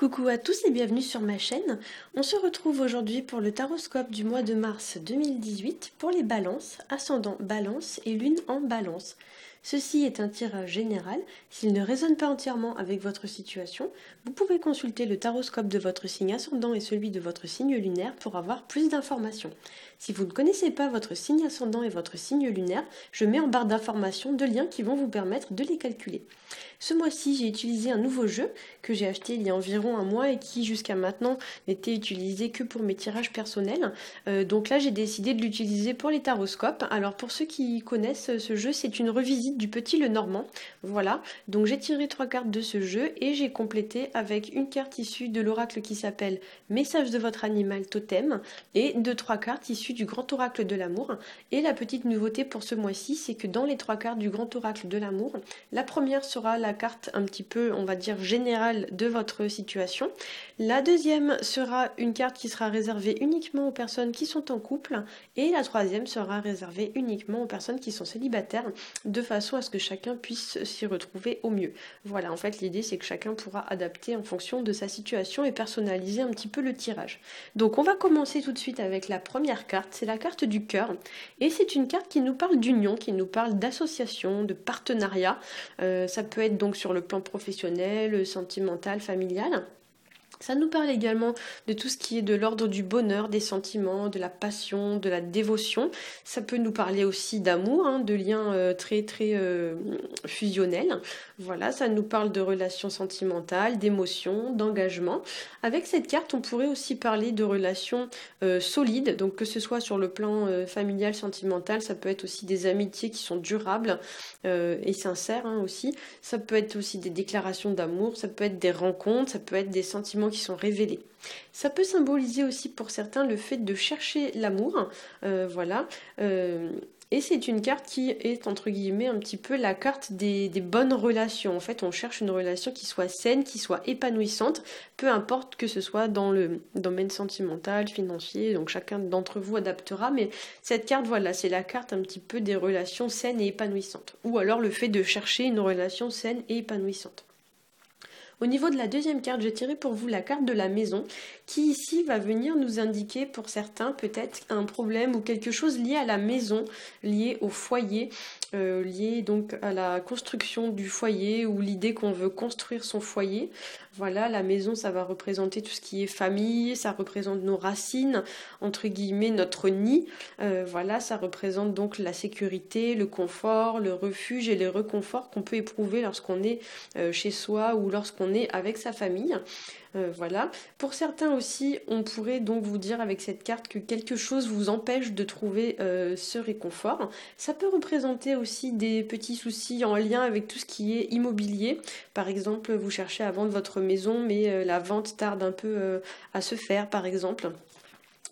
Coucou à tous et bienvenue sur ma chaîne. On se retrouve aujourd'hui pour le taroscope du mois de mars 2018 pour les balances, ascendant balance et lune en balance. Ceci est un tirage général. S'il ne résonne pas entièrement avec votre situation, vous pouvez consulter le taroscope de votre signe ascendant et celui de votre signe lunaire pour avoir plus d'informations. Si vous ne connaissez pas votre signe ascendant et votre signe lunaire, je mets en barre d'informations deux liens qui vont vous permettre de les calculer. Ce mois-ci, j'ai utilisé un nouveau jeu que j'ai acheté il y a environ un mois et qui jusqu'à maintenant n'était utilisé que pour mes tirages personnels. Donc là, j'ai décidé de l'utiliser pour les taroscopes. Alors pour ceux qui connaissent ce jeu, c'est une revisite du Petit Lenormand. Voilà, donc j'ai tiré 3 cartes de ce jeu et j'ai complété avec une carte issue de l'oracle qui s'appelle Message de votre animal totem et 3 cartes issues du Grand Oracle de l'amour. Et la petite nouveauté pour ce mois-ci, c'est que dans les 3 cartes du Grand Oracle de l'amour, la première sera la carte un petit peu, on va dire, générale de votre situation. La deuxième sera une carte qui sera réservée uniquement aux personnes qui sont en couple et la troisième sera réservée uniquement aux personnes qui sont célibataires de façon à ce que chacun puisse s'y retrouver au mieux. Voilà, en fait l'idée c'est que chacun pourra adapter en fonction de sa situation et personnaliser un petit peu le tirage. Donc on va commencer tout de suite avec la première carte, c'est la carte du cœur et c'est une carte qui nous parle d'union, qui nous parle d'association, de partenariat. Ça peut être donc sur le plan professionnel, sentimental, familial. Ça nous parle également de tout ce qui est de l'ordre du bonheur, des sentiments, de la passion, de la dévotion. Ça peut nous parler aussi d'amour, de liens très fusionnels. Voilà, ça nous parle de relations sentimentales, d'émotions, d'engagement. Avec cette carte, on pourrait aussi parler de relations solides, donc que ce soit sur le plan familial, sentimental, ça peut être aussi des amitiés qui sont durables et sincères aussi. Ça peut être aussi des déclarations d'amour, ça peut être des rencontres, ça peut être des sentiments qui sont révélés. Ça peut symboliser aussi pour certains le fait de chercher l'amour, voilà. Et c'est une carte qui est entre guillemets un petit peu la carte des bonnes relations. En fait, on cherche une relation qui soit saine, qui soit épanouissante, peu importe que ce soit dans le domaine sentimental, financier, donc chacun d'entre vous adaptera, mais cette carte, voilà, c'est la carte un petit peu des relations saines et épanouissantes. Ou alors le fait de chercher une relation saine et épanouissante. Au niveau de la deuxième carte, j'ai tiré pour vous la carte de la maison, qui ici va venir nous indiquer pour certains peut-être un problème ou quelque chose lié à la maison, lié au foyer, lié donc à la construction du foyer ou l'idée qu'on veut construire son foyer. Voilà, la maison, ça va représenter tout ce qui est famille, ça représente nos racines, entre guillemets, notre nid. Voilà, ça représente donc la sécurité, le confort, le refuge et le réconfort qu'on peut éprouver lorsqu'on est chez soi ou lorsqu'on est avec sa famille. Voilà. Pour certains aussi, on pourrait donc vous dire avec cette carte que quelque chose vous empêche de trouver ce réconfort. Ça peut représenter aussi des petits soucis en lien avec tout ce qui est immobilier. Par exemple, vous cherchez à vendre votre maison, mais la vente tarde un peu à se faire, par exemple.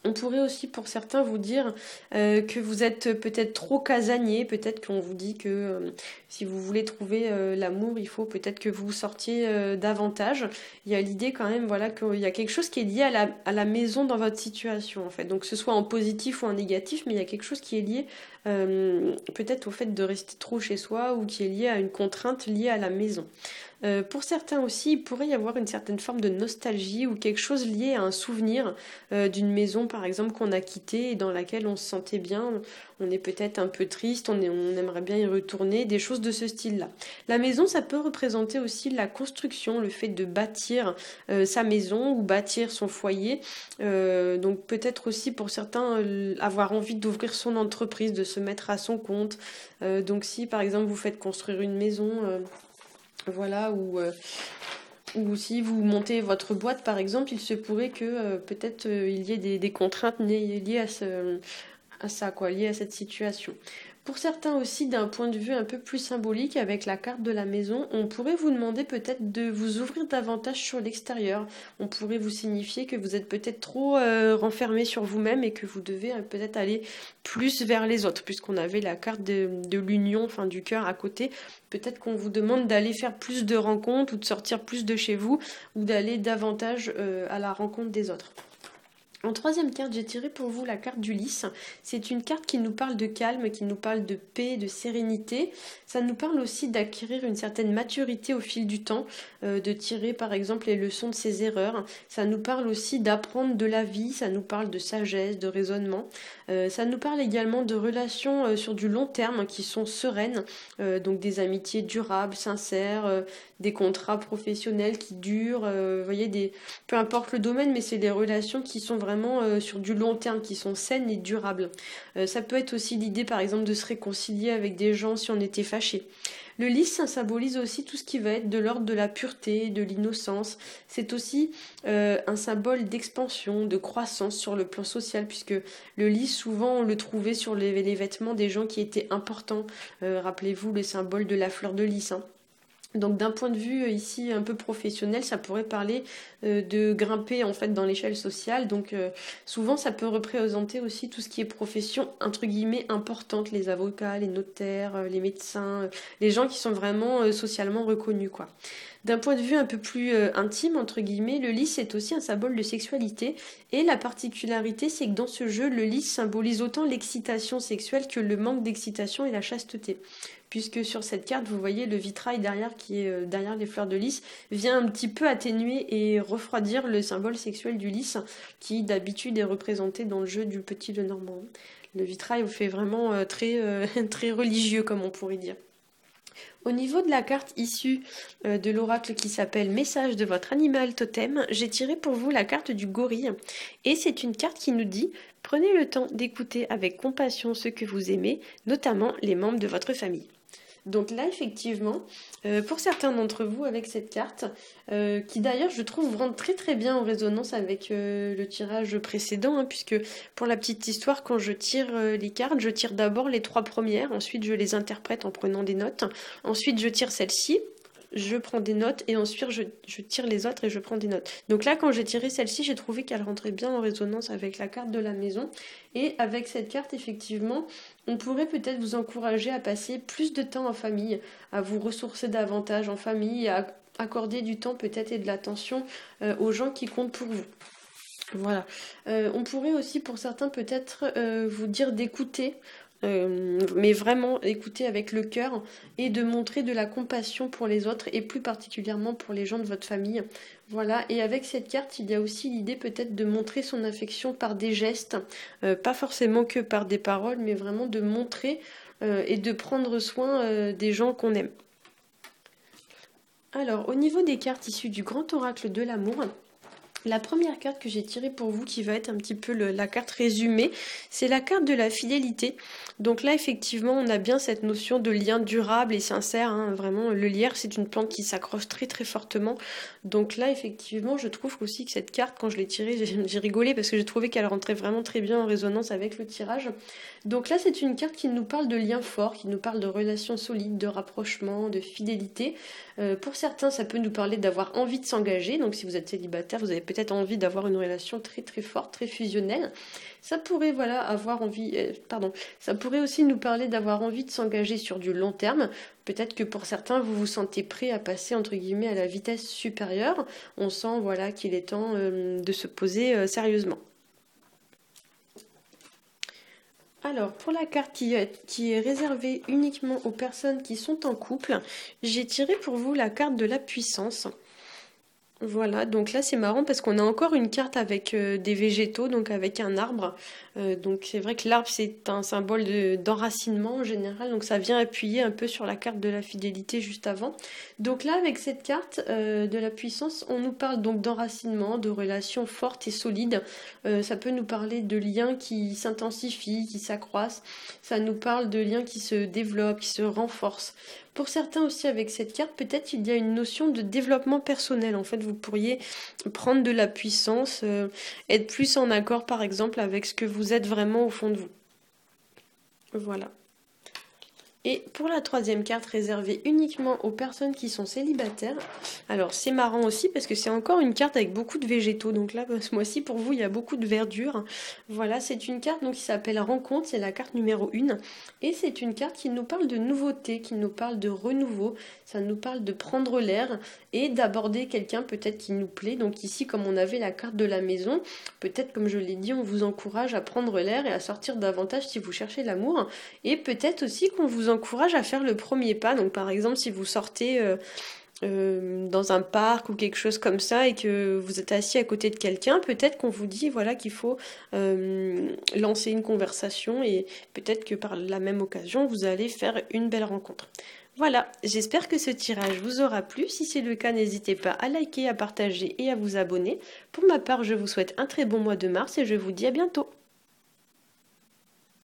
On pourrait aussi pour certains vous dire que vous êtes peut-être trop casanier, peut-être qu'on vous dit que si vous voulez trouver l'amour, il faut peut-être que vous sortiez davantage. Il y a l'idée quand même voilà, qu'il y a quelque chose qui est lié à la maison dans votre situation en fait. Donc que ce soit en positif ou en négatif, mais il y a quelque chose qui est lié peut-être au fait de rester trop chez soi ou qui est lié à une contrainte liée à la maison. Pour certains aussi, il pourrait y avoir une certaine forme de nostalgie ou quelque chose lié à un souvenir d'une maison par exemple qu'on a quittée et dans laquelle on se sentait bien, on est peut-être un peu triste, on aimerait bien y retourner, des choses de ce style-là. La maison, ça peut représenter aussi la construction, le fait de bâtir sa maison ou bâtir son foyer. Donc peut-être aussi pour certains avoir envie d'ouvrir son entreprise, de se mettre à son compte. Donc si par exemple vous faites construire une maison... voilà, ou si vous montez votre boîte par exemple, il se pourrait que peut-être il y ait des contraintes liées à ça, quoi, liées à cette situation. Pour certains aussi, d'un point de vue un peu plus symbolique, avec la carte de la maison, on pourrait vous demander peut-être de vous ouvrir davantage sur l'extérieur. On pourrait vous signifier que vous êtes peut-être trop renfermé sur vous-même et que vous devez peut-être aller plus vers les autres, puisqu'on avait la carte de l'union, enfin du cœur à côté. Peut-être qu'on vous demande d'aller faire plus de rencontres ou de sortir plus de chez vous ou d'aller davantage à la rencontre des autres. En troisième carte, j'ai tiré pour vous la carte du lys. C'est une carte qui nous parle de calme, qui nous parle de paix, de sérénité. Ça nous parle aussi d'acquérir une certaine maturité au fil du temps, de tirer par exemple les leçons de ses erreurs. Ça nous parle aussi d'apprendre de la vie, ça nous parle de sagesse, de raisonnement. Ça nous parle également de relations sur du long terme qui sont sereines, donc des amitiés durables, sincères, des contrats professionnels qui durent, vous voyez, peu importe le domaine, mais c'est des relations qui sont vraiment sur du long terme, qui sont saines et durables. Ça peut être aussi l'idée, par exemple, de se réconcilier avec des gens si on était fâché. Le lys, ça symbolise aussi tout ce qui va être de l'ordre de la pureté, de l'innocence. C'est aussi un symbole d'expansion, de croissance sur le plan social, puisque le lys, souvent, on le trouvait sur les vêtements des gens qui étaient importants. Rappelez-vous le symbole de la fleur de lys, hein. Donc d'un point de vue ici un peu professionnel, ça pourrait parler de grimper en fait dans l'échelle sociale. Donc souvent ça peut représenter aussi tout ce qui est profession entre guillemets importante, les avocats, les notaires, les médecins, les gens qui sont vraiment socialement reconnus quoi. D'un point de vue un peu plus intime, entre guillemets, le lys est aussi un symbole de sexualité. Et la particularité, c'est que dans ce jeu, le lys symbolise autant l'excitation sexuelle que le manque d'excitation et la chasteté. Puisque sur cette carte, vous voyez le vitrail derrière qui est derrière les fleurs de lys vient un petit peu atténuer et refroidir le symbole sexuel du lys qui d'habitude est représenté dans le jeu du Petit Lenormand. Le vitrail vous fait vraiment très religieux comme on pourrait dire. Au niveau de la carte issue de l'oracle qui s'appelle Message de votre animal totem, j'ai tiré pour vous la carte du gorille. Et c'est une carte qui nous dit prenez le temps d'écouter avec compassion ceux que vous aimez, notamment les membres de votre famille. Donc là, effectivement, pour certains d'entre vous, avec cette carte, qui d'ailleurs, je trouve, rentre très très bien en résonance avec le tirage précédent, hein, puisque pour la petite histoire, quand je tire les cartes, je tire d'abord les 3 premières, ensuite je les interprète en prenant des notes, ensuite je tire celle-ci, je prends des notes et ensuite je tire les autres et je prends des notes. Donc là, quand j'ai tiré celle-ci, j'ai trouvé qu'elle rentrait bien en résonance avec la carte de la maison. Et avec cette carte, effectivement, on pourrait peut-être vous encourager à passer plus de temps en famille, à vous ressourcer davantage en famille, à accorder du temps peut-être et de l'attention aux gens qui comptent pour vous. Voilà. On pourrait aussi pour certains peut-être vous dire d'écouter, mais vraiment écouter avec le cœur et de montrer de la compassion pour les autres et plus particulièrement pour les gens de votre famille. Voilà, et avec cette carte, il y a aussi l'idée peut-être de montrer son affection par des gestes, pas forcément que par des paroles, mais vraiment de montrer et de prendre soin des gens qu'on aime. Alors, au niveau des cartes issues du grand oracle de l'amour, la première carte que j'ai tirée pour vous, qui va être un petit peu la carte résumée, c'est la carte de la fidélité. Donc là, effectivement, on a bien cette notion de lien durable et sincère, hein. Vraiment, le lierre, c'est une plante qui s'accroche très très fortement. Donc là, effectivement, je trouve aussi que cette carte, quand je l'ai tirée, j'ai rigolé parce que j'ai trouvé qu'elle rentrait vraiment très bien en résonance avec le tirage. Donc là, c'est une carte qui nous parle de liens forts, qui nous parle de relations solides, de rapprochement, de fidélité. Pour certains, ça peut nous parler d'avoir envie de s'engager. Donc si vous êtes célibataire, vous avez peut-être envie d'avoir une relation très très forte, très fusionnelle. Ça pourrait ça pourrait aussi nous parler d'avoir envie de s'engager sur du long terme. Peut-être que pour certains, vous vous sentez prêt à passer entre guillemets à la vitesse supérieure. On sent voilà qu'il est temps de se poser sérieusement. Alors, pour la carte qui est réservée uniquement aux personnes qui sont en couple, j'ai tiré pour vous la carte de la puissance. Voilà, donc là c'est marrant parce qu'on a encore une carte avec des végétaux, donc avec un arbre. Donc c'est vrai que l'arbre c'est un symbole d'enracinement en général, donc ça vient appuyer un peu sur la carte de la fidélité juste avant. Donc là avec cette carte de la puissance, on nous parle donc d'enracinement, de relations fortes et solides. Ça peut nous parler de liens qui s'intensifient, qui s'accroissent. Ça nous parle de liens qui se développent, qui se renforcent. Pour certains aussi avec cette carte, peut-être il y a une notion de développement personnel. En fait, vous pourriez prendre de la puissance, être plus en accord par exemple avec ce que vous êtes vraiment au fond de vous. Voilà. Et pour la troisième carte réservée uniquement aux personnes qui sont célibataires, alors c'est marrant aussi parce que c'est encore une carte avec beaucoup de végétaux, donc là ce mois-ci pour vous il y a beaucoup de verdure. Voilà, c'est une carte donc, qui s'appelle Rencontre, c'est la carte numéro 1 et c'est une carte qui nous parle de nouveauté, qui nous parle de renouveau, ça nous parle de prendre l'air et d'aborder quelqu'un peut-être qui nous plaît. Donc ici comme on avait la carte de la maison, peut-être comme je l'ai dit on vous encourage à prendre l'air et à sortir davantage si vous cherchez l'amour et peut-être aussi qu'on vous encourage à faire le premier pas. Donc par exemple si vous sortez dans un parc ou quelque chose comme ça et que vous êtes assis à côté de quelqu'un, peut-être qu'on vous dit voilà qu'il faut lancer une conversation et peut-être que par la même occasion vous allez faire une belle rencontre. Voilà, j'espère que ce tirage vous aura plu. Si c'est le cas, n'hésitez pas à liker, à partager et à vous abonner. Pour ma part, je vous souhaite un très bon mois de mars et je vous dis à bientôt.